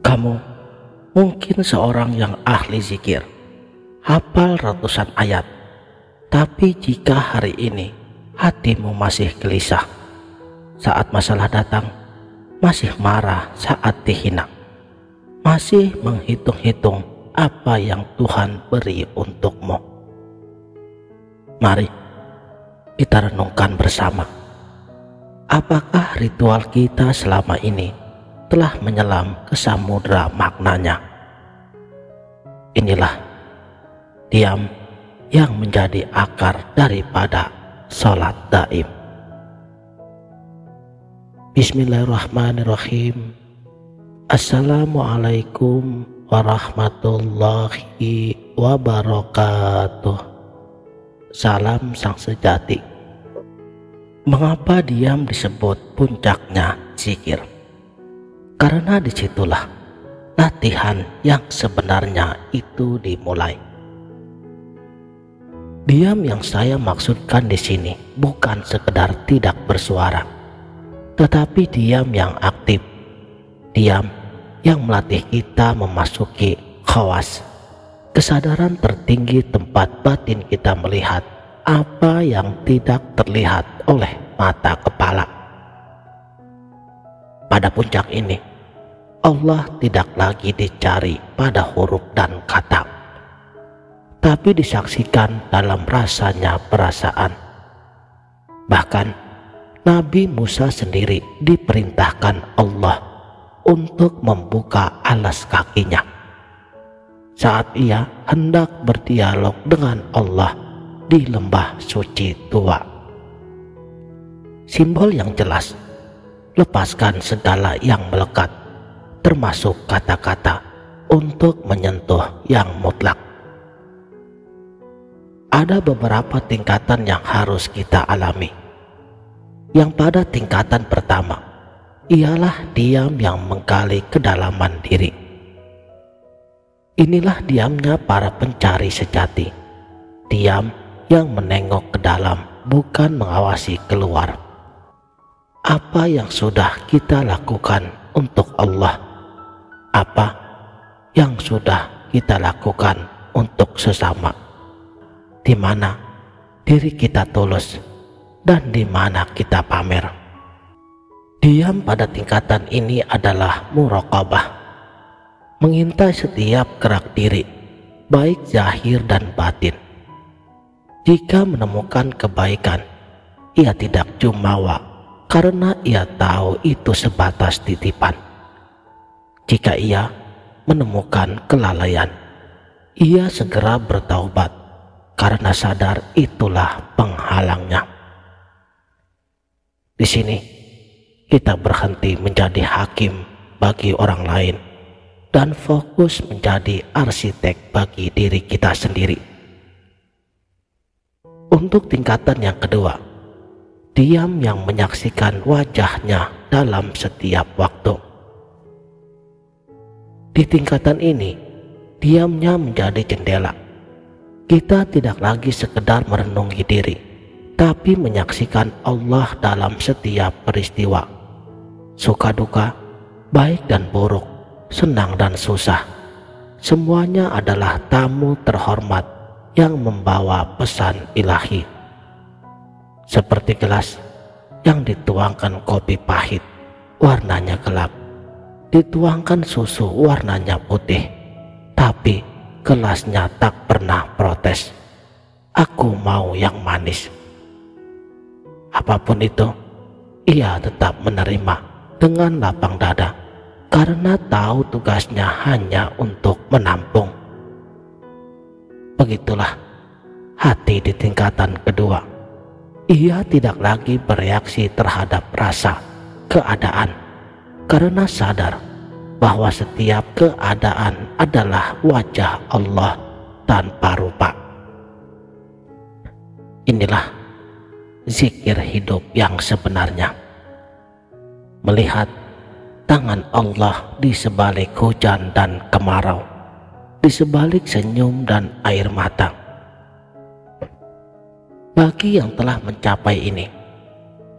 Kamu mungkin seorang yang ahli zikir, hafal ratusan ayat, tapi jika hari ini hatimu masih gelisah saat masalah datang, masih marah saat dihina, masih menghitung-hitung apa yang Tuhan beri untukmu, mari kita renungkan bersama. Apakah ritual kita selama ini telah menyelam ke samudera maknanya? Inilah diam yang menjadi akar daripada sholat daim. Bismillahirrahmanirrahim. Assalamualaikum warahmatullahi wabarakatuh. Salam sang sejati. Mengapa diam disebut puncaknya zikir? Karena disitulah latihan yang sebenarnya itu dimulai. Diam yang saya maksudkan di sini bukan sekedar tidak bersuara, tetapi diam yang aktif, diam yang melatih kita memasuki khawas, kesadaran tertinggi tempat batin kita melihat apa yang tidak terlihat oleh mata kepala. Pada puncak ini, Allah tidak lagi dicari pada huruf dan kata, tapi disaksikan dalam rasanya perasaan. Bahkan Nabi Musa sendiri diperintahkan Allah untuk membuka alas kakinya saat ia hendak berdialog dengan Allah di lembah suci tua. Simbol yang jelas, lepaskan segala yang melekat, termasuk kata-kata, untuk menyentuh yang mutlak. Ada beberapa tingkatan yang harus kita alami. Yang pada tingkatan pertama, ialah diam yang menggali kedalaman diri. Inilah diamnya para pencari sejati, diam yang menengok ke dalam, bukan mengawasi keluar. Apa yang sudah kita lakukan untuk Allah? Apa yang sudah kita lakukan untuk sesama? Di mana diri kita tulus dan di mana kita pamer? Diam pada tingkatan ini adalah muraqabah, mengintai setiap gerak diri, baik zahir dan batin. Jika menemukan kebaikan, ia tidak jumawa karena ia tahu itu sebatas titipan. Jika ia menemukan kelalaian, ia segera bertaubat karena sadar itulah penghalangnya. Di sini kita berhenti menjadi hakim bagi orang lain dan fokus menjadi arsitek bagi diri kita sendiri. Untuk tingkatan yang kedua, diam yang menyaksikan wajahnya dalam setiap waktu. Di tingkatan ini, diamnya menjadi jendela. Kita tidak lagi sekedar merenungi diri, tapi menyaksikan Allah dalam setiap peristiwa. Suka duka, baik dan buruk, senang dan susah, semuanya adalah tamu terhormat yang membawa pesan ilahi. Seperti gelas yang dituangkan kopi pahit, warnanya gelap, dituangkan susu warnanya putih, tapi gelasnya tak pernah protes. Aku mau yang manis. Apapun itu, ia tetap menerima dengan lapang dada karena tahu tugasnya hanya untuk menampung. Begitulah hati di tingkatan kedua. Ia tidak lagi bereaksi terhadap rasa, keadaan, karena sadar bahwa setiap keadaan adalah wajah Allah tanpa rupa. Inilah zikir hidup yang sebenarnya. Melihat tangan Allah di sebalik hujan dan kemarau, di sebalik senyum dan air mata. Bagi yang telah mencapai ini,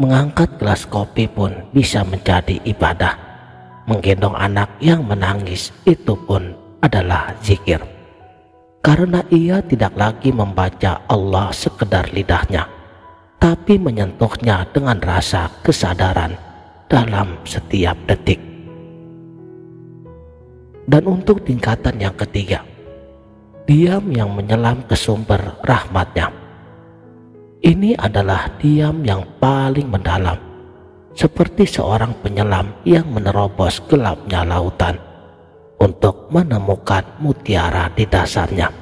mengangkat gelas kopi pun bisa menjadi ibadah, menggendong anak yang menangis itu pun adalah zikir. Karena ia tidak lagi membaca Allah sekedar lidahnya, tapi menyentuhnya dengan rasa kesadaran dalam setiap detik. Dan untuk tingkatan yang ketiga, diam yang menyelam ke sumber rahmatnya. Ini adalah diam yang paling mendalam, seperti seorang penyelam yang menerobos gelapnya lautan untuk menemukan mutiara di dasarnya.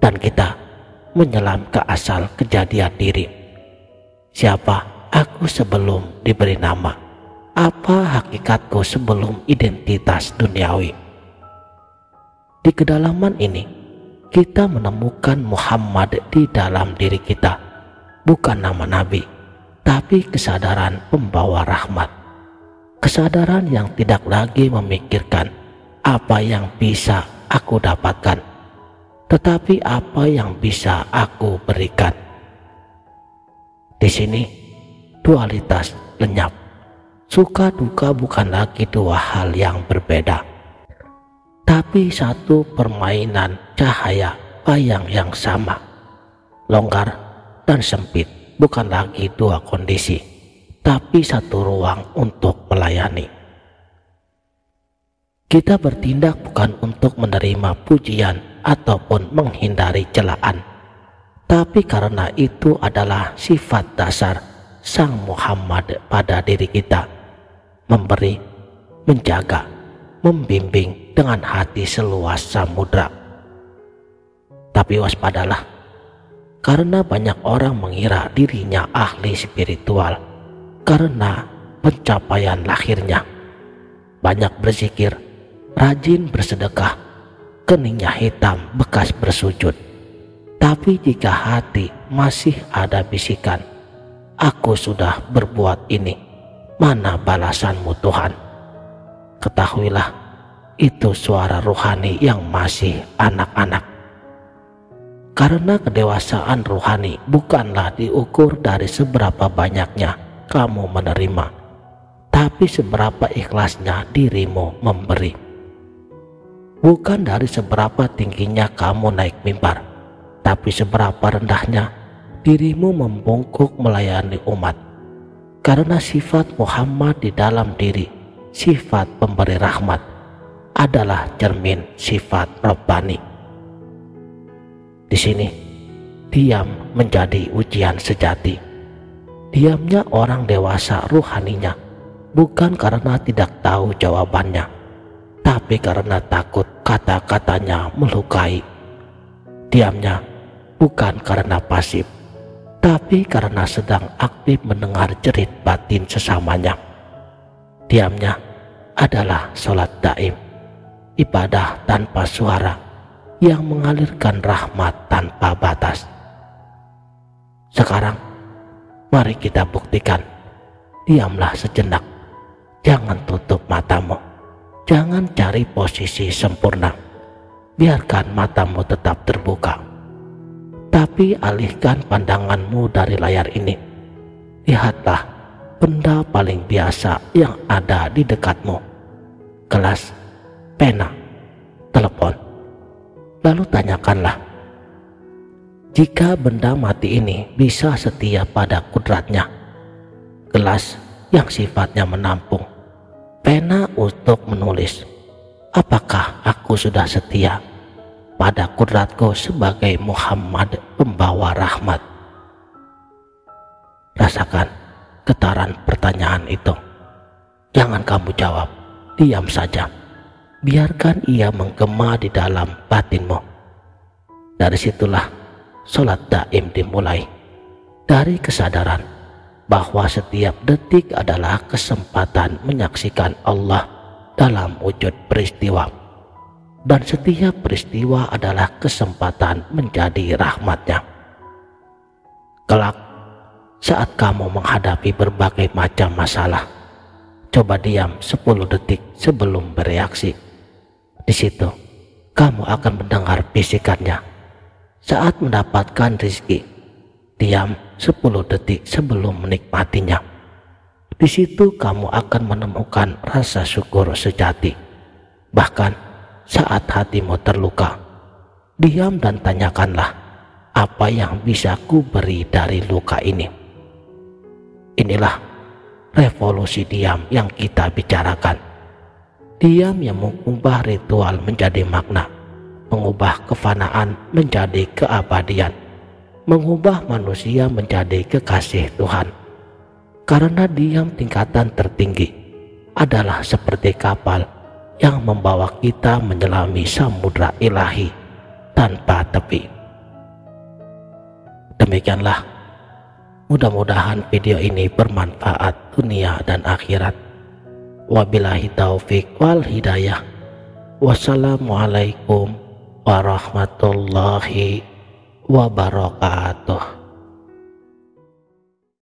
Dan kita menyelam ke asal kejadian diri. Siapa aku sebelum diberi nama? Apa hakikatku sebelum identitas duniawi? Di kedalaman ini, kita menemukan Muhammad di dalam diri kita, bukan nama Nabi, tapi kesadaran pembawa rahmat. Kesadaran yang tidak lagi memikirkan apa yang bisa aku dapatkan, tetapi apa yang bisa aku berikan. Di sini, dualitas lenyap. Suka duka bukan lagi dua hal yang berbeda, tapi satu permainan cahaya bayang yang sama. Longgar dan sempit bukan lagi dua kondisi, tapi satu ruang untuk melayani. Kita bertindak bukan untuk menerima pujian ataupun menghindari celaan, tapi karena itu adalah sifat dasar Sang Muhammad pada diri kita, memberi, menjaga, membimbing dengan hati seluas samudra. Tapi waspadalah, karena banyak orang mengira dirinya ahli spiritual karena pencapaian lahirnya. Banyak berzikir, rajin bersedekah, keningnya hitam bekas bersujud. Tapi jika hati masih ada bisikan, aku sudah berbuat ini, mana balasanmu Tuhan? Ketahuilah, itu suara rohani yang masih anak-anak. Karena kedewasaan rohani bukanlah diukur dari seberapa banyaknya kamu menerima, tapi seberapa ikhlasnya dirimu memberi. Bukan dari seberapa tingginya kamu naik mimbar, tapi seberapa rendahnya dirimu membungkuk melayani umat. Karena sifat Muhammad di dalam diri, sifat pemberi rahmat, adalah cermin sifat Rabbani. Di sini, diam menjadi ujian sejati. Diamnya orang dewasa ruhaninya bukan karena tidak tahu jawabannya, tapi karena takut kata-katanya melukai. Diamnya bukan karena pasif, tapi karena sedang aktif mendengar jerit batin sesamanya. Diamnya adalah sholat daim, ibadah tanpa suara yang mengalirkan rahmat tanpa batas. Sekarang, mari kita buktikan. Diamlah sejenak, jangan tutup matamu, jangan cari posisi sempurna. Biarkan matamu tetap terbuka, tapi alihkan pandanganmu dari layar ini. Lihatlah benda paling biasa yang ada di dekatmu, gelas, pena, telepon. Lalu tanyakanlah, jika benda mati ini bisa setia pada kudratnya, gelas yang sifatnya menampung, pena untuk menulis, apakah aku sudah setia pada kudratku sebagai Muhammad pembawa rahmat? Rasakan getaran pertanyaan itu. Jangan kamu jawab, diam saja. Biarkan ia menggema di dalam batinmu. Dari situlah sholat daim dimulai, dari kesadaran bahwa setiap detik adalah kesempatan menyaksikan Allah dalam wujud peristiwa, dan setiap peristiwa adalah kesempatan menjadi rahmatnya. Kelak, saat kamu menghadapi berbagai macam masalah, coba diam 10 detik sebelum bereaksi. Di situ, kamu akan mendengar bisikannya. Saat mendapatkan rezeki, diam 10 detik sebelum menikmatinya. Di situ kamu akan menemukan rasa syukur sejati. Bahkan saat hatimu terluka, diam dan tanyakanlah, apa yang bisa ku beri dari luka ini? Inilah revolusi diam yang kita bicarakan. Diam yang mengubah ritual menjadi makna, mengubah kefanaan menjadi keabadian, mengubah manusia menjadi kekasih Tuhan. Karena diam tingkatan tertinggi adalah seperti kapal yang membawa kita menyelami samudra ilahi tanpa tepi. Demikianlah, mudah-mudahan video ini bermanfaat dunia dan akhirat. Wabillahi taufik wal hidayah. Wassalamualaikum warahmatullahi wabarakatuh.